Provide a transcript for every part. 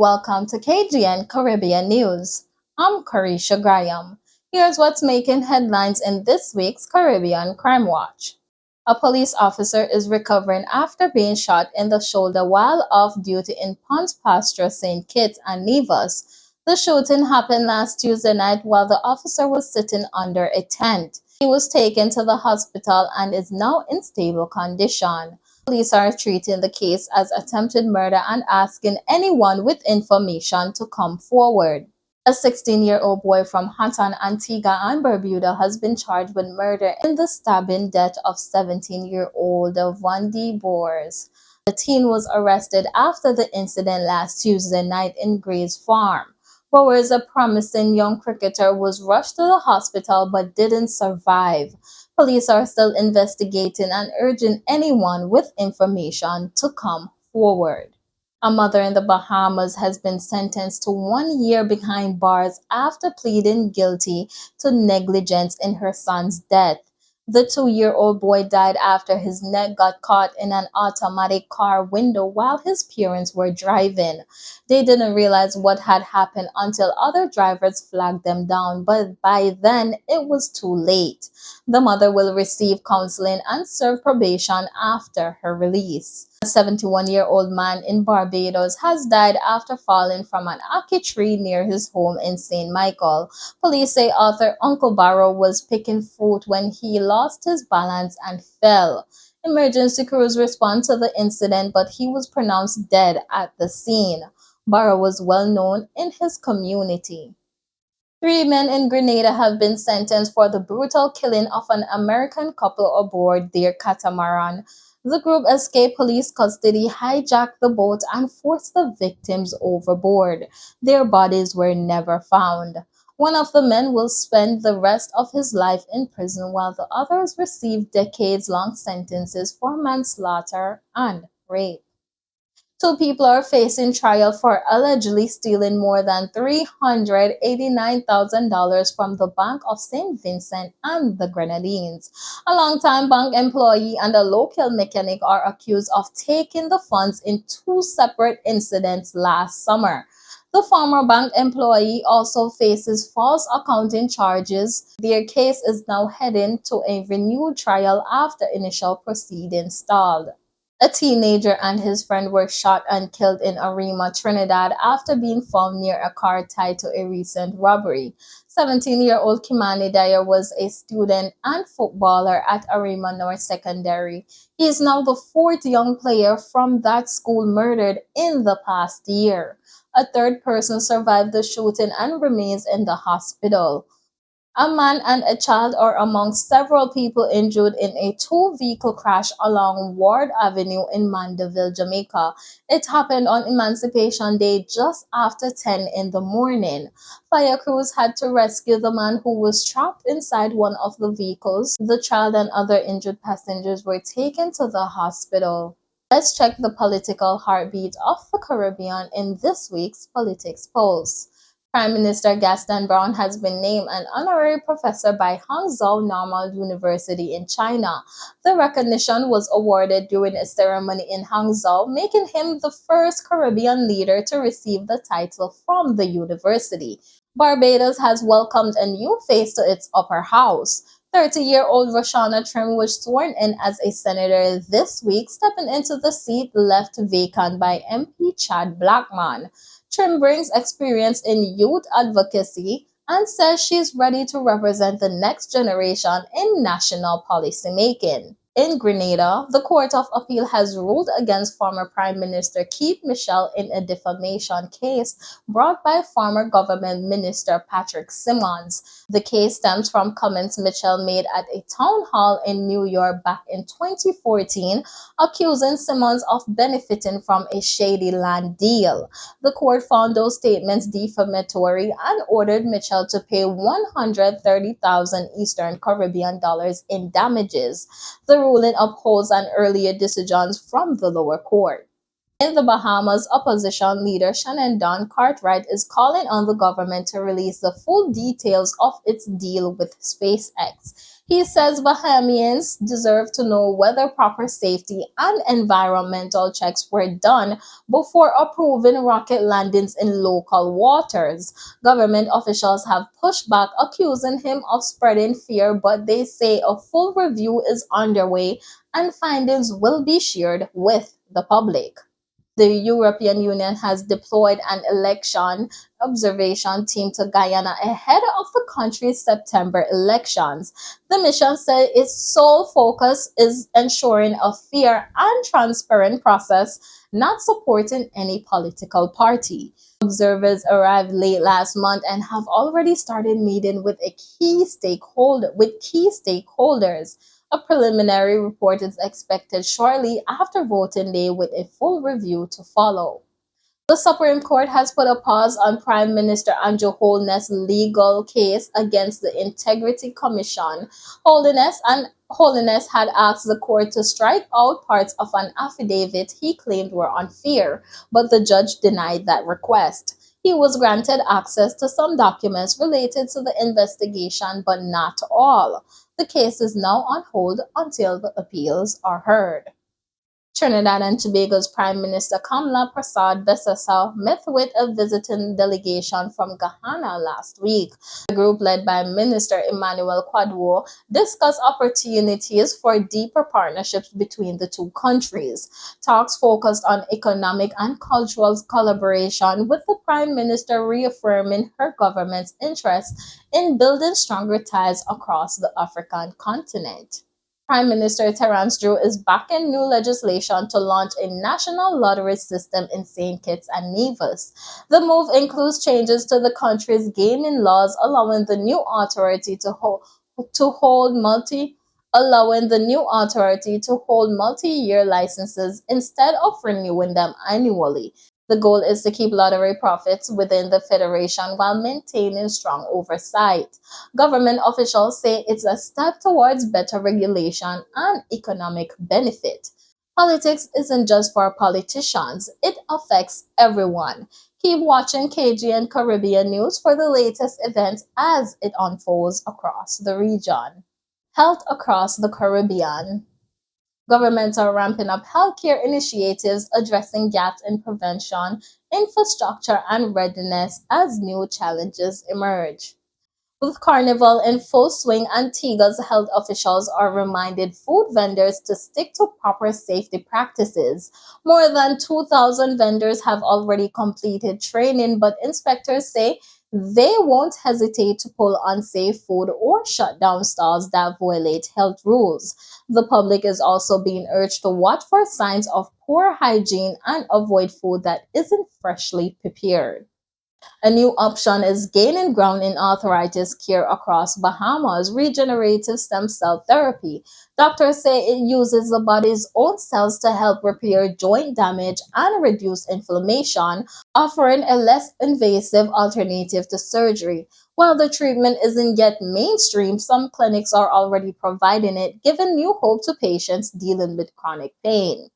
Welcome to KGN Caribbean News. I'm Carisha Graham. Here's what's making headlines in this week's Caribbean Crime Watch. A police officer is recovering after being shot in the shoulder while off duty in Ponce Pasture, St. Kitts and Nevis. The shooting happened last Tuesday night while the officer was sitting under a tent. He was taken to the hospital and is now in stable condition. Police are treating the case as attempted murder and asking anyone with information to come forward. A 16-year-old boy from Hatton, Antigua and Barbuda has been charged with murder in the stabbing death of 17-year-old Vandy Boers. The teen was arrested after the incident last Tuesday night in Gray's Farm. Bowers, a promising young cricketer, was rushed to the hospital but didn't survive. Police are still investigating and urging anyone with information to come forward. A mother in the Bahamas has been sentenced to 1 year behind bars after pleading guilty to negligence in her son's death. The 2-year-old boy died after his neck got caught in an automatic car window while his parents were driving. They didn't realize what had happened until other drivers flagged them down, but by then it was too late. The mother will receive counseling and serve probation after her release. A 71-year-old man in Barbados has died after falling from an ackee tree near his home in St. Michael. Police say Arthur Uncle Barrow was picking fruit when he lost his balance and fell. Emergency crews responded to the incident, but he was pronounced dead at the scene. Barrow was well known in his community. 3 men in Grenada have been sentenced for the brutal killing of an American couple aboard their catamaran. The group escaped police custody, hijacked the boat, and forced the victims overboard. Their bodies were never found. One of the men will spend the rest of his life in prison while the others receive decades-long sentences for manslaughter and rape. 2 people are facing trial for allegedly stealing more than $389,000 from the Bank of St. Vincent and the Grenadines. A longtime bank employee and a local mechanic are accused of taking the funds in 2 separate incidents last summer. The former bank employee also faces false accounting charges. Their case is now heading to a renewed trial after initial proceedings stalled. A teenager and his friend were shot and killed in Arima, Trinidad after being found near a car tied to a recent robbery. 17-year-old Kimani Dyer was a student and footballer at Arima North Secondary. He is now the 4th young player from that school murdered in the past year. A 3rd person survived the shooting and remains in the hospital. A man and a child are among several people injured in a 2-vehicle crash along Ward Avenue in Mandeville, Jamaica. It happened on Emancipation Day just after 10 in the morning. Fire crews had to rescue the man who was trapped inside one of the vehicles. The child and other injured passengers were taken to the hospital. Let's check the political heartbeat of the Caribbean in this week's Politics Pulse. Prime Minister Gaston Brown has been named an honorary professor by Hangzhou Normal University in China. The recognition was awarded during a ceremony in Hangzhou, making him the first Caribbean leader to receive the title from the university. Barbados has welcomed a new face to its upper house. 30-year-old Roshana Trim was sworn in as a senator this week, stepping into the seat left vacant by MP Chad Blackman. Trim brings experience in youth advocacy and says she's ready to represent the next generation in national policymaking. In Grenada, the Court of Appeal has ruled against former Prime Minister Keith Michel in a defamation case brought by former Government Minister Patrick Simmons. The case stems from comments Michel made at a town hall in New York back in 2014, accusing Simmons of benefiting from a shady land deal. The court found those statements defamatory and ordered Michel to pay 130,000 Eastern Caribbean dollars in damages. The ruling upholds an earlier decision from the lower court. In the Bahamas, opposition leader Shannon Don Cartwright is calling on the government to release the full details of its deal with SpaceX. He says Bahamians deserve to know whether proper safety and environmental checks were done before approving rocket landings in local waters. Government officials have pushed back, accusing him of spreading fear, but they say a full review is underway and findings will be shared with the public. The European Union has deployed an election observation team to Guyana ahead of the country's September elections. The mission said its sole focus is ensuring a fair and transparent process, not supporting any political party. Observers arrived late last month and have already started meeting with key stakeholders. A preliminary report is expected shortly after voting day with a full review to follow. The Supreme Court has put a pause on Prime Minister Andrew Holness' legal case against the Integrity Commission. Holiness had asked the court to strike out parts of an affidavit he claimed were unfair, but the judge denied that request. He was granted access to some documents related to the investigation, but not all. The case is now on hold until the appeals are heard. Trinidad and Tobago's Prime Minister Kamla Prasad Besessa met with a visiting delegation from Ghana last week. The group, led by Minister Emmanuel Kwadwo, discussed opportunities for deeper partnerships between the two countries. Talks focused on economic and cultural collaboration, with the Prime Minister reaffirming her government's interest in building stronger ties across the African continent. Prime Minister Terence Drew is backing new legislation to launch a national lottery system in St. Kitts and Nevis. The move includes changes to the country's gaming laws, to hold multi allowing the new authority to hold multi-year licenses instead of renewing them annually. The goal is to keep lottery profits within the federation while maintaining strong oversight. Government officials say it's a step towards better regulation and economic benefit. Politics isn't just for politicians, it affects everyone. Keep watching KGN Caribbean News for the latest events as it unfolds across the region. Health across the Caribbean. Governments are ramping up healthcare initiatives addressing gaps in prevention, infrastructure, and readiness as new challenges emerge. With Carnival in full swing, Antigua's health officials are reminded food vendors to stick to proper safety practices. More than 2,000 vendors have already completed training, but inspectors say they won't hesitate to pull unsafe food or shut down stalls that violate health rules. The public is also being urged to watch for signs of poor hygiene and avoid food that isn't freshly prepared. A new option is gaining ground in arthritis care across Bahamas, regenerative stem cell therapy. Doctors say it uses the body's own cells to help repair joint damage and reduce inflammation, offering a less invasive alternative to surgery. While the treatment isn't yet mainstream, some clinics are already providing it, giving new hope to patients dealing with chronic pain.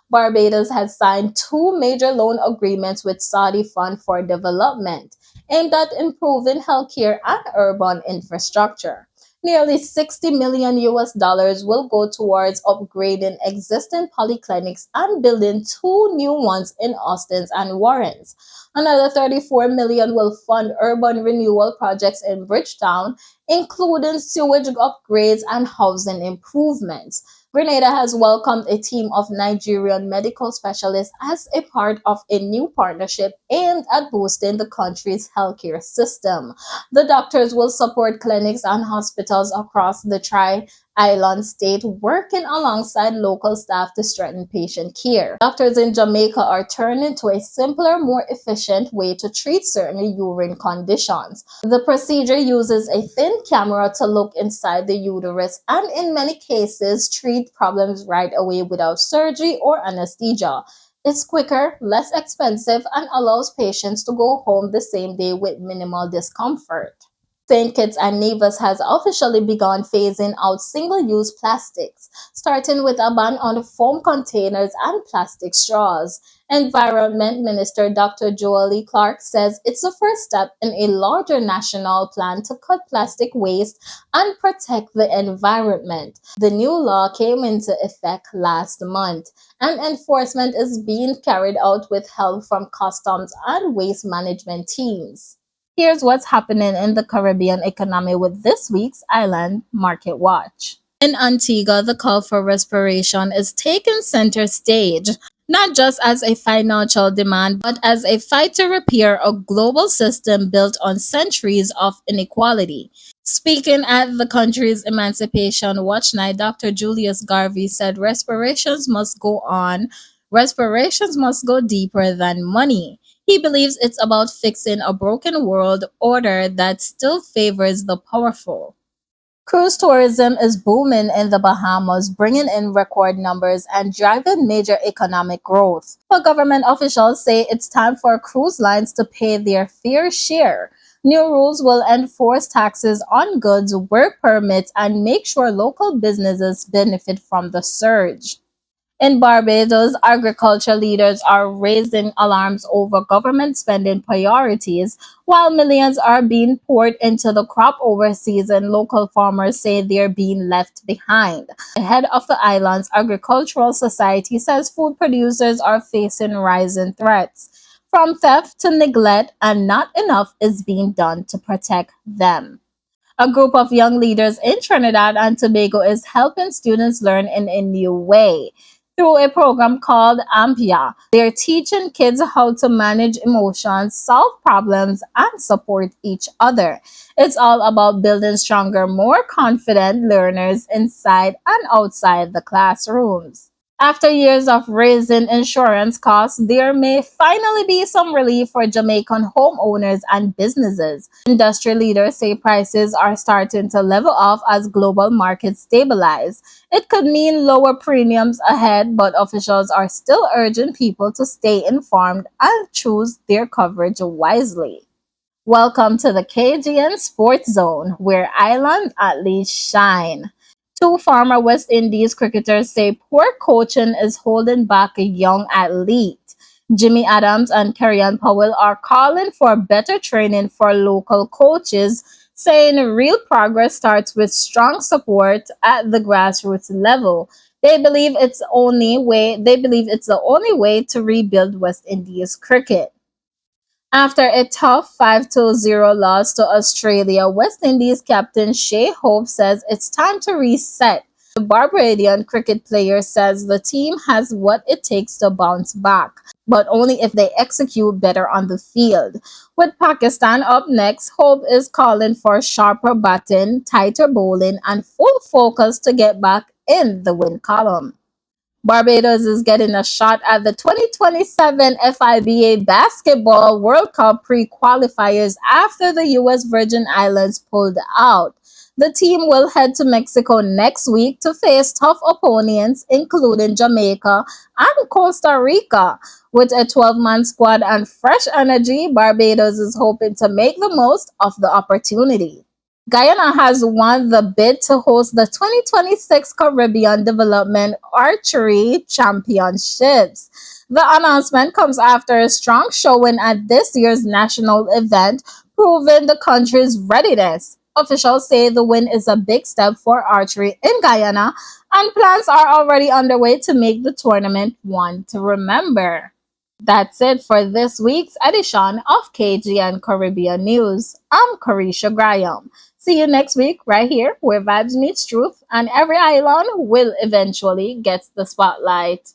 Barbados has signed two major loan agreements with Saudi Fund for Development, aimed at improving healthcare and urban infrastructure. Nearly 60 million US dollars will go towards upgrading existing polyclinics and building two new ones in Austin and Warrens. Another 34 million will fund urban renewal projects in Bridgetown, including sewage upgrades and housing improvements. Grenada has welcomed a team of Nigerian medical specialists as a part of a new partnership aimed at boosting the country's healthcare system. The doctors will support clinics and hospitals across the Tri-Island state, working alongside local staff to strengthen patient care. Doctors in Jamaica are turning to a simpler, more efficient way to treat certain urine conditions. The procedure uses a thin camera to look inside the uterus and, in many cases, treat problems right away without surgery or anesthesia. It's quicker, less expensive, and allows patients to go home the same day with minimal discomfort. St. Kitts and Nevis has officially begun phasing out single-use plastics, starting with a ban on foam containers and plastic straws. Environment Minister Dr. Jolie Clark says it's the first step in a larger national plan to cut plastic waste and protect the environment. The new law came into effect last month, and enforcement is being carried out with help from customs and waste management teams. Here's what's happening in the Caribbean economy with this week's Island Market Watch. In Antigua, the call for respiration is taking center stage, not just as a financial demand, but as a fight to repair a global system built on centuries of inequality. Speaking at the country's Emancipation Watch Night, Dr. Julius Garvey said reparations must go on. Reparations must go deeper than money. He believes it's about fixing a broken world order that still favors the powerful. Cruise tourism is booming in the Bahamas, bringing in record numbers and driving major economic growth. But government officials say it's time for cruise lines to pay their fair share. New rules will enforce taxes on goods, work permits, and make sure local businesses benefit from the surge. In Barbados, agriculture leaders are raising alarms over government spending priorities. While millions are being poured into the crop over season, local farmers say they're being left behind. The head of the island's agricultural society says food producers are facing rising threats, from theft to neglect, and not enough is being done to protect them. A group of young leaders in Trinidad and Tobago is helping students learn in a new way. Through a program called Ampia, they're teaching kids how to manage emotions, solve problems, and support each other. It's all about building stronger, more confident learners inside and outside the classrooms. After years of raising insurance costs, there may finally be some relief for Jamaican homeowners and businesses. Industry leaders say prices are starting to level off as global markets stabilize. It could mean lower premiums ahead, but officials are still urging people to stay informed and choose their coverage wisely. Welcome to the KGN Sports Zone, where island athletes shine. Two former West Indies cricketers say poor coaching is holding back a young athlete. Jimmy Adams and Kerryon Powell are calling for better training for local coaches, saying real progress starts with strong support at the grassroots level. They believe it's the only way to rebuild West Indies cricket. After a tough 5-0 loss to Australia, West Indies captain Shea Hope says it's time to reset. The Barbadian cricket player says the team has what it takes to bounce back, but only if they execute better on the field. With Pakistan up next, Hope is calling for sharper batting, tighter bowling, and full focus to get back in the win column. Barbados is getting a shot at the 2027 FIBA Basketball World Cup pre-qualifiers after the U.S. Virgin Islands pulled out. The team will head to Mexico next week to face tough opponents, including Jamaica and Costa Rica. With a 12-man squad and fresh energy, Barbados is hoping to make the most of the opportunity. Guyana has won the bid to host the 2026 Caribbean Development Archery Championships. The announcement comes after a strong showing at this year's national event, proving the country's readiness. Officials say the win is a big step for archery in Guyana, and plans are already underway to make the tournament one to remember. That's it for this week's edition of KGN Caribbean News. I'm Carisha Graham. See you next week right here where vibes meets truth and every island will eventually get the spotlight.